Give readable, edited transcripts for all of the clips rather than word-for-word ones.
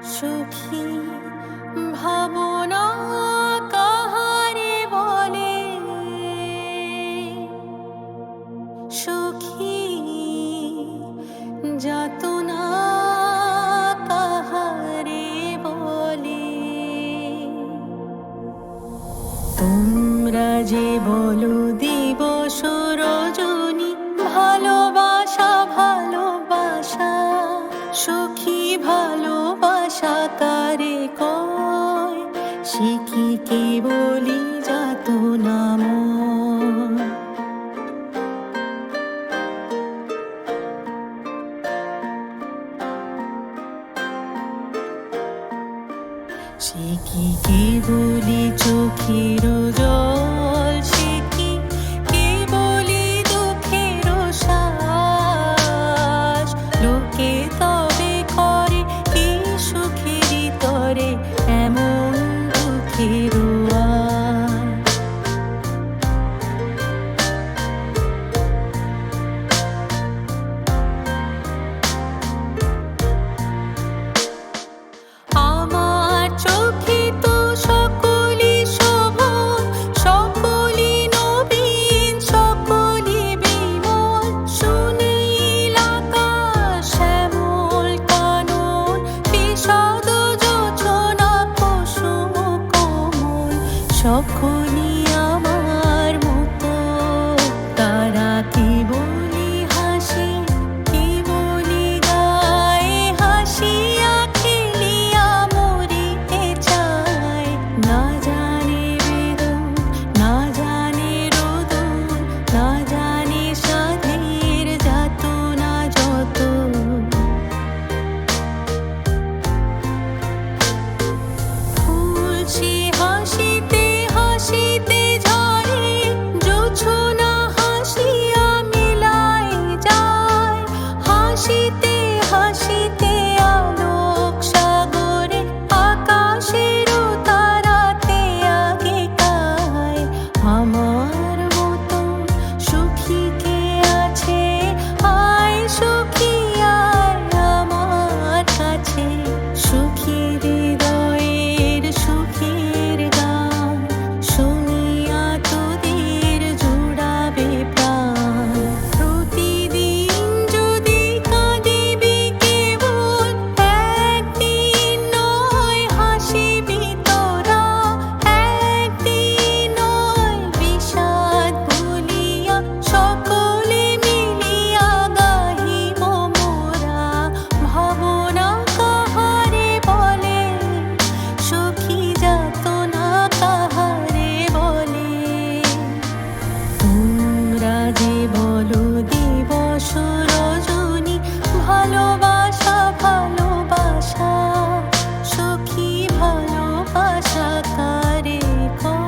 সুখী ভাবনা কাহারে বলে, সুখী যাতনা কাহারে বলে। তোমরা যে বলো দিবস রজনী, ভালোবাসা ভালোবাসা, সুখী ভালোবাসা কারে কয়, সে কি কেবলি যাতনা ময়। সে কি কেবলি চোখের জল, সে কি কেবলি দুঃখের শ্বাস, লোকে তবে করে কি সুখের তরে এমন দুঃখের আশ। আমার চোখে তো সকলই শোভন, সকলই নবীন, সকলই বিমল, সুনীল আকাশ শ্যামল কানন, বিষাদ যোছনা কুসুম কোমল, সকলই আমার মতো। তারা কি বলি হাসি, কি বলি গায়ে, হাসিয়া খেলিয়া মরিতে চায়। না জানে বেদন, না জানে রোদন, না জানে সাধের যাতনা যত। ফুলছি হাসিতে হাসিতে ঝরে, জোছনা হাসিয়া মিলায় যায়। হাসিতে হাসিতে আলোক সাগরে, আকাশের তারাতে আগে গায়। আমার মতন সুখী কে আছে, আয় সুখী আয় আমার কাছে। সুখীর হৃদয়ের সুখের গান, শুনিয়া তোদের জুড়াবে প্রাণ। প্রতিদিন যদি কাঁদিবি কেবল, একদিন নয় হাসিবি তোরা, একদিন নয় বিষাদ ভুলিয়া, সকলে মিলিয়া গাহিব মোরা। ভাবনা কাহারে বলে, সুখী যাতনা কাহারে বলে। তোমরা যে বলো দিবস রজনী, ভালোবাসা ভালোবাসা, সুখী ভালোবাসা কারে কয়।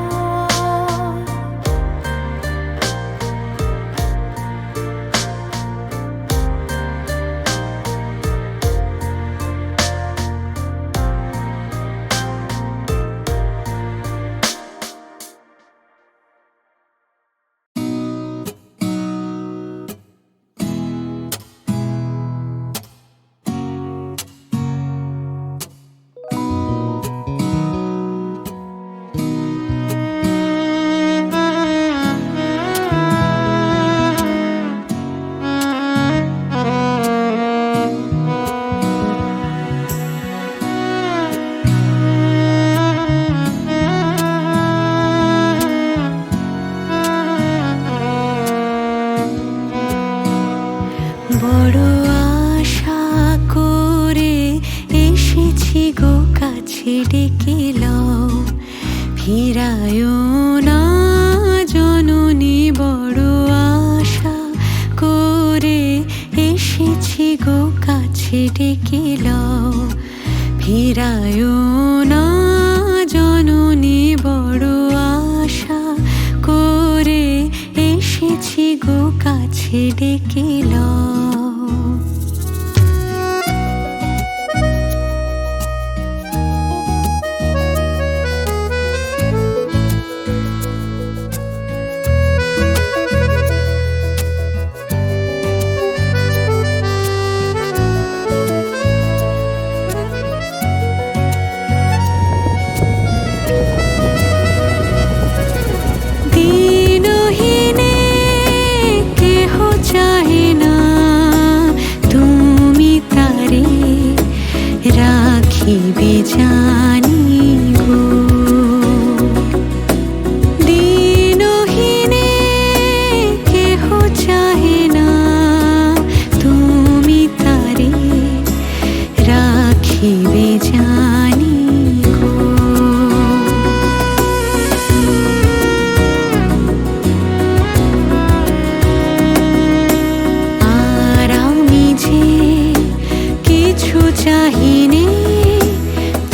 বড় আশা করে এসেছি গো কাছে, ডেকে লও ফিরায় না জননী। বড় আশা করে এসেছি গো কাছে, ডেকে লও ফিরায় না জননী। বড় আশা করে এসেছি গো কাছে, ডেকে লও। রাখিবে জানি গো। দিনহীনে কেহ চাহে না, তুমি তারে রাখিবে জানি গো। আর আমি যে কিছু চাহিনে,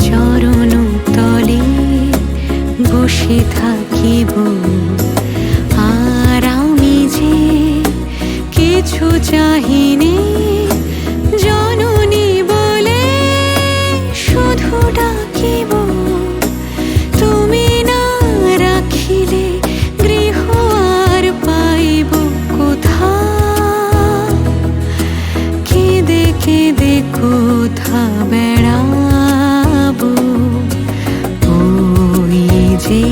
চরণ তলে বসে থাকিব। আর আমি যে কিছু চাহিনে, জননী বলে শুধু ডাকিব। তুমি না রাখিলে গৃহ আর পাইব কোথা, কেঁদে কেঁদে কোথা বেড়াবো। ওই যে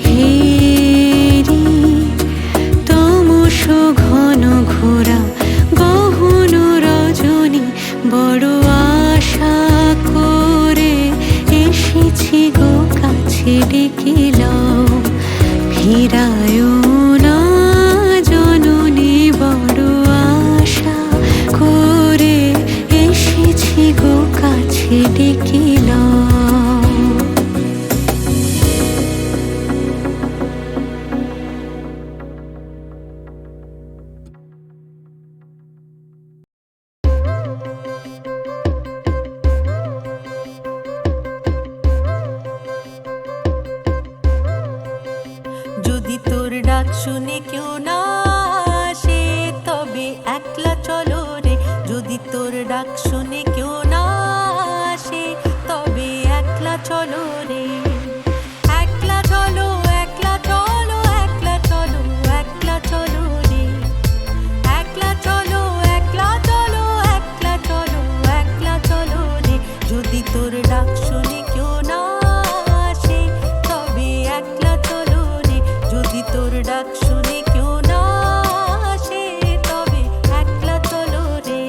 হেরি তমস ঘন ঘোরা গহন রজনী, বড় আশা করে এসেছি গো কাছে ডেকে লও। ফিরায় না জননী, বড় আশা করে এসেছি গো কাছে ডেকে লও। যদি তোর ডাক শুনে কেউ না আসে, তবে একলা চলো রে। যদি তোর ডাক শুনে কেউ না আসে, তবে একলা চলো রে। একলা চলো, একলা চলো, একলা চলো, একলা চলো রে। একলা চলো, একলা চলো, একলা চলো, একলা চলো রে। যদি তোর ডাক শুনে কেউ না আসে, তবে একলা চলো রে। যদি তোর ডাক শুনে কেউ না আসে, তবে একলা চলো রে।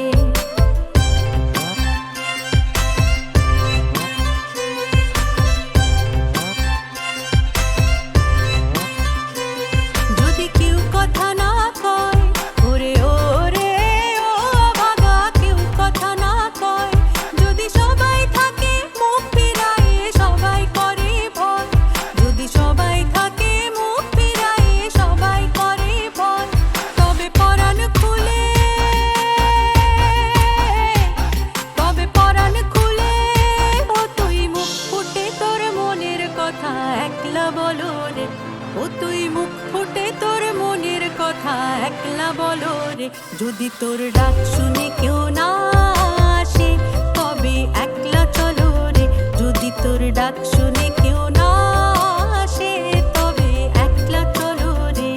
যদি কেউ কথা না কয়, ওরে ওরে ও ভাগা, কেউ কথা না কয়। যদি সবাই থাকে মুখ ফিরায়ে, সবাই করে ভয়। যদি সবাই থাকে মুখ ফিরায়ে, সবাই করে ভয়। তবে পরাণ খুলে, তবে পরাণ খুলে ও তুই মুখ ফুটে তোর মনের কথা একলা বলো রে। ও তুই মুখ ফুটে তোর মনের কথা একলা বলো রে। যদি তোর ডাক শুনে কেউ না আসে, তবে একলা চলো রে। যদি তোর ডাক শুনে কেউ না আসে, তবে একলা চলো রে।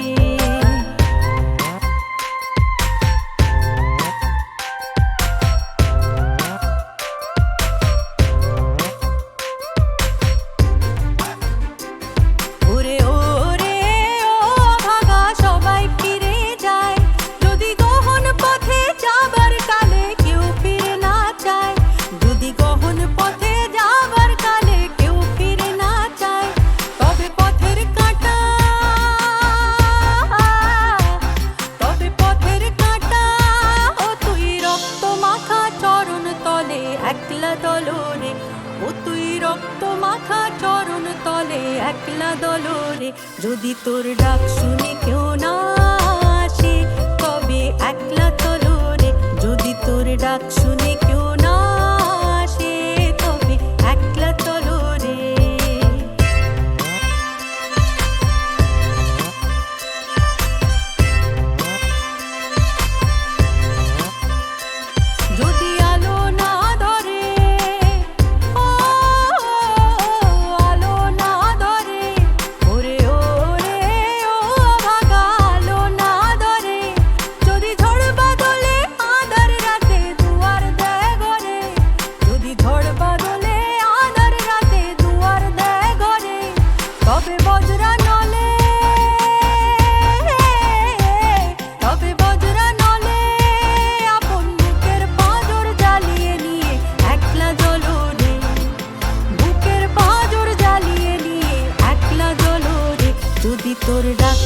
ওরে ওরে ও ভাগা, সবাই ফিরে যায়। যদি গহন পথে যাবার কালে কেউ ফিরে না চায়। যদি গহন পথে যাবার কালে কেউ ফিরে না চায়, তবে পথের কাঁটা, তবে পথের কাঁটা ও তুই রক্ত মাখা চরণ তলে একলা দলো রে। ও তুই রক্ত মাখা চরণ তলে একলা দলো রে। যদি তোর ডাক শুনে কেউ না আসে, তবে একলা চলো রে। যদি তোর ডাক শুনে কেউ না আসে, তবে একলা চলো রে। যদি আলো না ধরে, ও আলো না ধরে, ওরে ওরে ও ভাগা আলো না ধরে। যদি ঝড় বাদলে আধার রাতে দুয়ার দেয় তোর ডাক